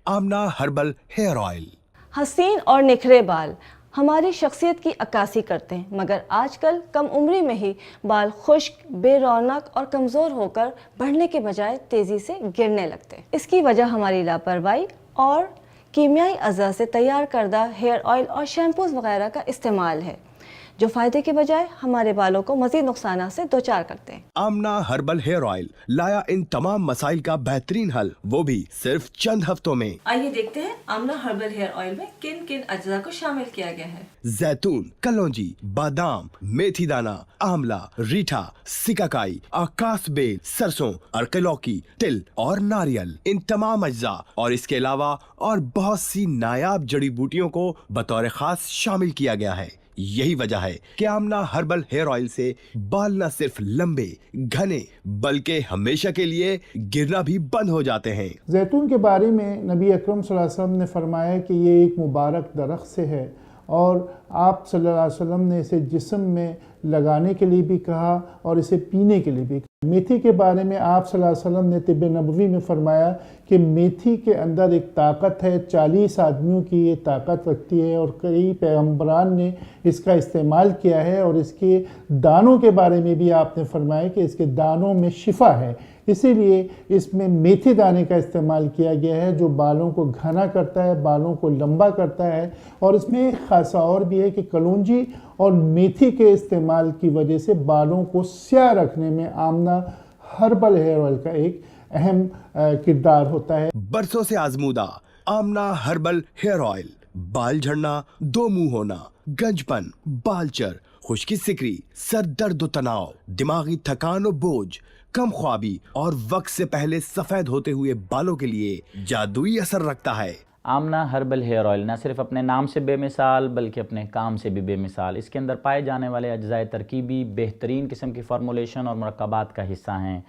आमना herbal hair oil. हसीन और निखरे बाल हमारी शख्सियत की अक्कासी करते हैं, मगर आजकल कम उम्री में ही बाल खुश्क, बेरौनक और कमज़ोर होकर बढ़ने के बजाय तेज़ी से गिरने लगते हैं। इसकी वजह हमारी लापरवाही और कीमियाई अज़ा से तैयार करदा हेयर ऑयल और शैम्पूज़ वगैरह का इस्तेमाल है, जो फ़ायदे के बजाय हमारे बालों को मज़ीद नुकसान से दो चार करते हैं। आमना हर्बल हेयर ऑयल लाया इन तमाम मसाइल का बेहतरीन हल, वो भी सिर्फ चंद हफ्तों में। आइए देखते हैं आमला हर्बल हेयर ऑयल में किन किन अज्जा को शामिल किया गया है। जैतून, कलौंजी, बादाम, मेथी दाना, आंवला, रीठा, सिकाकाई, आकाश बेल, सरसों, अरके लौकी, तिल और नारियल, इन तमाम अज्जा और इसके अलावा और बहुत सी नायाब जड़ी बूटियों को बतौर खास शामिल किया गया है। यही वजह है कि आमना हर्बल हेयर ऑयल से बाल न सिर्फ लंबे घने बल्कि हमेशा के लिए गिरना भी बंद हो जाते हैं। जैतून के बारे में नबी अकरम सल्लल्लाहु अलैहि वसल्लम ने फरमाया कि ये एक मुबारक दरख्त से है और आप सल्लल्लाहु अलैहि वसल्लम ने इसे जिस्म में लगाने के लिए भी कहा और इसे पीने के लिए भी। मेथी के बारे में आप सल्लल्लाहु अलैहि वसल्लम ने तिब्बे नबवी में फरमाया कि मेथी के अंदर एक ताकत है, 40 आदमियों की ये ताकत रखती है और कई पैगम्बरान ने इसका इस्तेमाल किया है। और इसके दानों के बारे में भी आपने फरमाया कि इसके दानों में शिफा है, इसीलिए इसमें मेथी दाने का इस्तेमाल किया गया है जो बालों को घना करता है, बालों को लंबा करता है। और इसमें एक खासा और भी है कि कलौंजी और मेथी के इस्तेमाल की वजह से बालों को स्याह रखने में आमना हर्बल हेयर ऑयल का एक अहम किरदार होता है। बरसों से आजमूदा आमना हर्बल हेयर ऑयल बाल झड़ना, दो मुंह होना, गंजपन, बालचर, खुश्की सिकरी, सर दर्द तनाव, दिमागी थकान और बोझ, कम ख्वाबी और वक्त से पहले सफेद होते हुए बालों के लिए जादुई असर रखता है। आमना हर्बल हेयर ऑयल न सिर्फ अपने नाम से बेमिसाल बल्कि अपने काम से भी बेमिसाल। इसके अंदर पाए जाने वाले अज्जाए तरकीबी बेहतरीन किस्म की फार्मूलेशन और मुरक्कबात का हिस्सा हैं।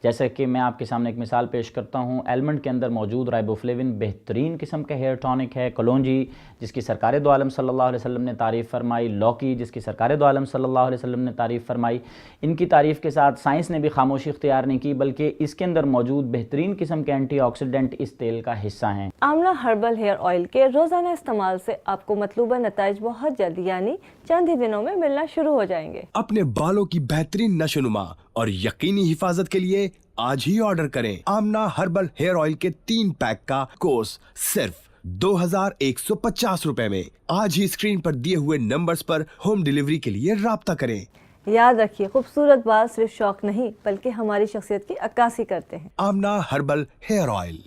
जैसे कि मैं आपके सामने एक मिसाल पेश करता हूँ। एलमंड के अंदर मौजूद राइबोफ्लेविन बेहतरीन किस्म का हेयर टॉनिक है। कलौंजी जिसकी सरकार दो आलम सल्लल्लाहु अलैहि वसल्लम ने तारीफ़ फरमाई, लौकी जिसकी सरकार दो आलम सल्लल्लाहु अलैहि वसल्लम ने तारीफ़ फरमाई। इनकी तारीफ़ के साथ साइंस ने भी खामोशी इख्तियार नहीं की, बल्कि इसके अंदर मौजूद बेहतरीन किस्म के एंटीऑक्सीडेंट इस तेल का हिस्सा हैं। आमला हर्बल हेयर ऑयल के रोज़ाना इस्तेमाल से आपको मतलूबा नताइज बहुत जल्द यानी चंद ही दिनों में मिलना शुरू हो जाएंगे। अपने बालों की बेहतरीन नशोनुमा और यकीनी हिफाजत के लिए आज ही ऑर्डर करें आमना हर्बल हेयर ऑयल के 3 पैक का कोर्स सिर्फ 2150 रुपए में। आज ही स्क्रीन पर दिए हुए नंबर्स पर होम डिलीवरी के लिए राब्ता करें। याद रखिए, खूबसूरत बाल सिर्फ शौक नहीं बल्कि हमारी शख्सियत की अक्कासी करते हैं। आमना हर्बल हेयर ऑयल।